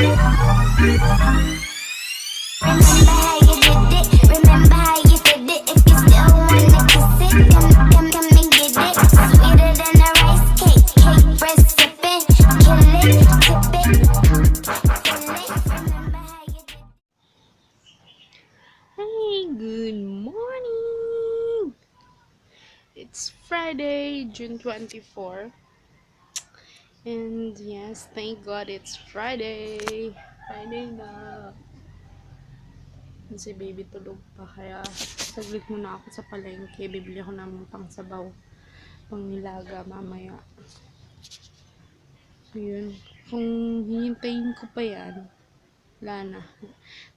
Good morning! It's Friday, June 24. And yes, thank God it's Friday. Friday na. Si baby tulog pa, kaya saglit muna ako sa palengke. Bibili ako ng pangsabaw, pang nilaga mamaya. So yun, kung hihintayin ko pa yan, wala na.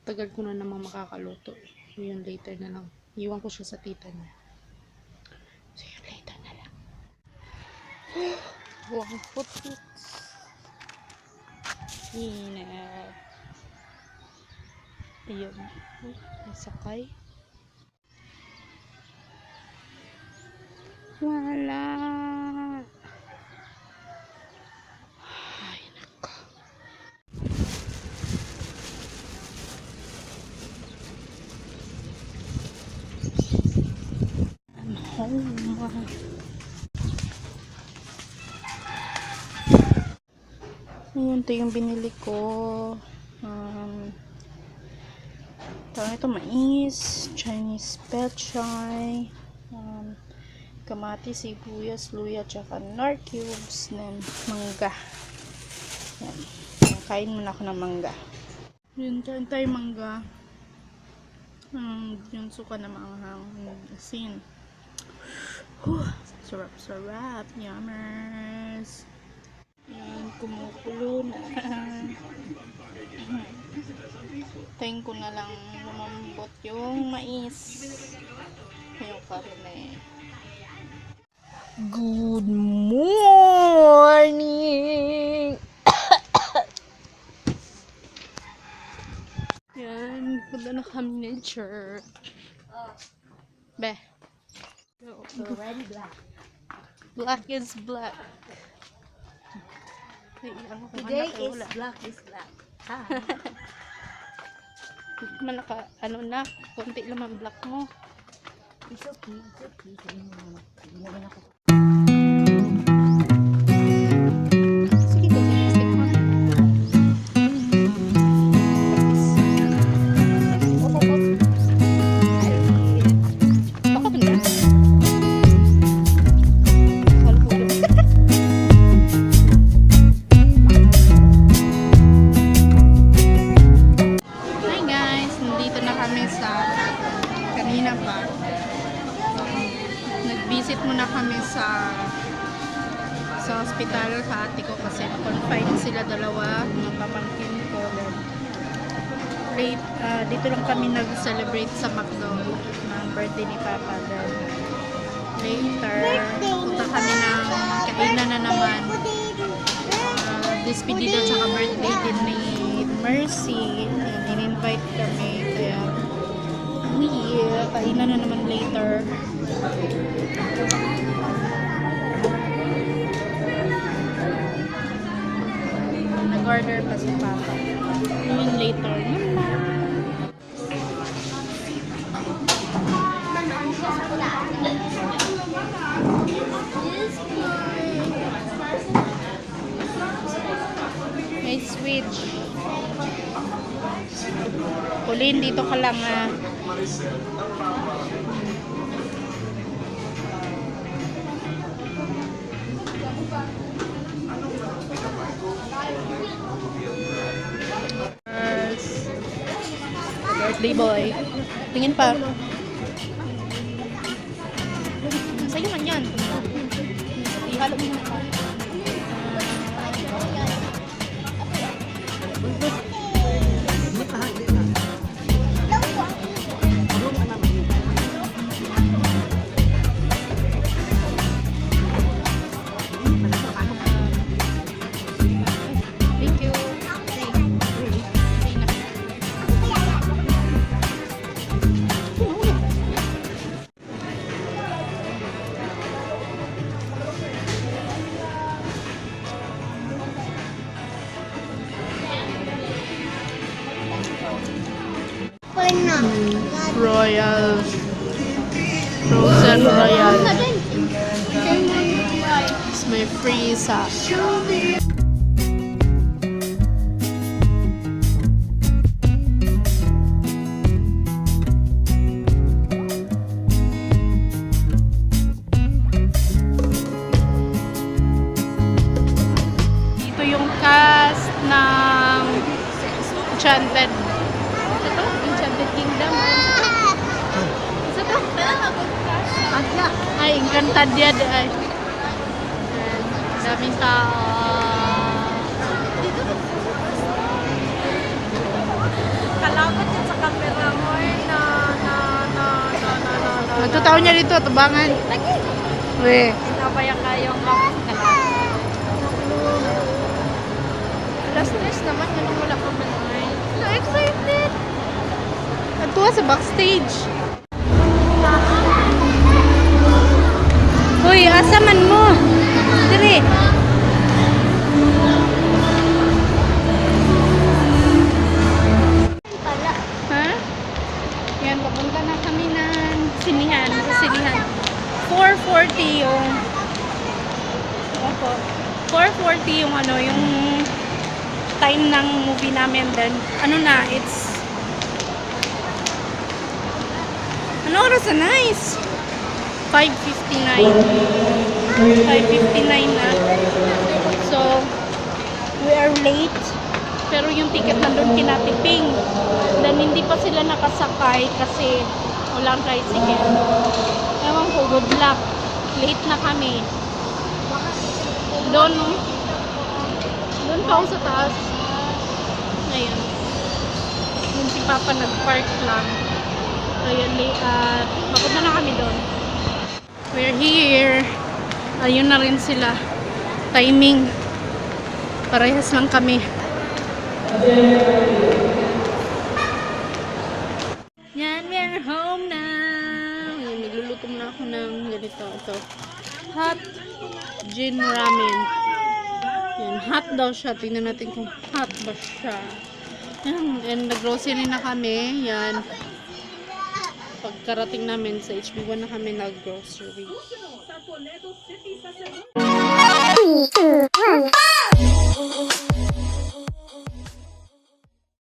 Tagal ko na namang makakaluto. So yun, later na lang. Iwan ko siya sa tita niya. So yun, later na lang. Wow, putput. Inat. Ayun. Nasakay. Wala. Ay, nako. I'm home. Ayan, ito yung binili ko. Ito mais, Chinese pechay, kamatis, sibuyas, luya, tsaka nor cubes, then mangga. Yan. Kain muna ako ng mangga. Yun, kain tayo mangga. Yung suka na maanghang, asin. Sarap, sarap. Yummers. Yan, kumukulo na. Tayin ko na lang lumambot yung mais. Yung karne. Good morning! Yan, punta na kami ng church. Be. Already black. Black is black. Today is black is black. Man naka, ano na, konti lang ang black mo. It's okay, it's okay. Hindi naman ako. Sige, go sa stick mo. Baka bunda. Hi guys, nandito na kami sa kanina pa. Nag-visit muna kami sa hospital sa ate ko kasi na-confine sila dalawa ng pamangkin ko. Dito lang kami nag-celebrate sa McDo ng birthday ni Papa. Then later, punta kami ng kainan na naman. Despedida tsaka birthday din ni Mercy. In-invite kami. Kaya kainan na naman later. Nag-order pa si Papa. Yun later. May switch. Kulin, dito ka lang ah. Birthday boy. Tingin pa. Sa'yo man yan. Ihalo mo na pa. Thank you. Royal. Frozen Royal. It's my freezer. Dito yung cast ng Enchanted. Ito, Enchanted Kingdom. Isa to? Adya. Ay, Encantadia. Ay. Ayan, daming tao. Kalamat yan sa camera mo eh. Nagtutaw niya dito, tabangan. Weh. Pinabayan kayong kalamat. Last stress naman, ganun wala pa man ay. So excited! Natuwa sa backstage. Uy, asa man mo? Dire. Pala. Ha? Yan, papunta na kami ng sinihan. Sa sinihan. 4:40 yung... Opo. 4:40 yung ano, yung time ng movie namin. Then, ano na, it's... Ano oras na? Nice! 5:59. 5:59 na. So, we are late. Pero yung ticket nandun kinatiping. Then, hindi pa sila nakasakay kasi walang tricycle. Ewan ko, good luck. Late na kami. Doon pa ako sa taas. Ayun. Yung si Papa nag-park lang. Ayun, papunta na kami doon. We're here. Ayun na rin sila. Timing. Parehas lang kami. Yan, we're home now. Yan, nagluluto na ako ng ganito. Ito. Hot gin ramen. Yan, hot daw siya. Tingnan natin kung hot ba siya. Yan, and nag-grocery na kami. Yan. Pagkarating namin sa HB1 na kami nag-grocery.